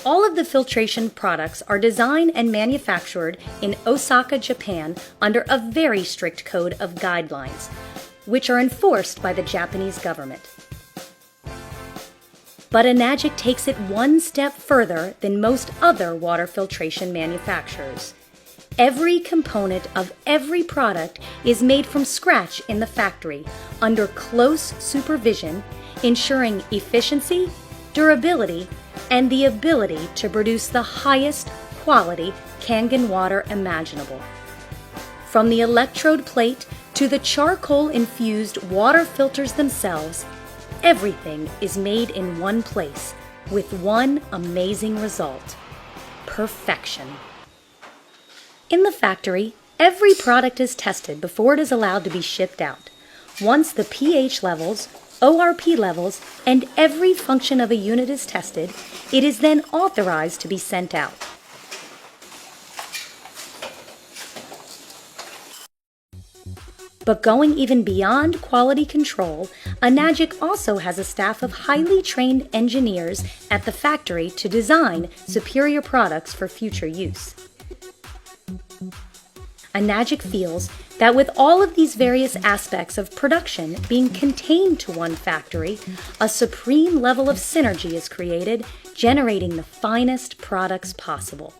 All of the filtration products are designed and manufactured in Osaka, Japan under a very strict code of guidelines, which are enforced by the Japanese government. But Enagic takes it one step further than most other water filtration manufacturers. Every component of every product is made from scratch in the factory under close supervision, ensuring efficiency, durability, and the ability to produce the highest quality Kangen water imaginable. From the electrode plate to the charcoal-infused water filters themselves, everything is made in one place with one amazing result: perfection. In the factory, every product is tested before it is allowed to be shipped out. Once the pH levels, ORP levels, and every function of a unit is tested, it is then authorized to be sent out. But going even beyond quality control, Enagic also has a staff of highly trained engineers at the factory to design superior products for future use. Enagic feels that with all of these various aspects of production being contained to one factory, a supreme level of synergy is created, generating the finest products possible.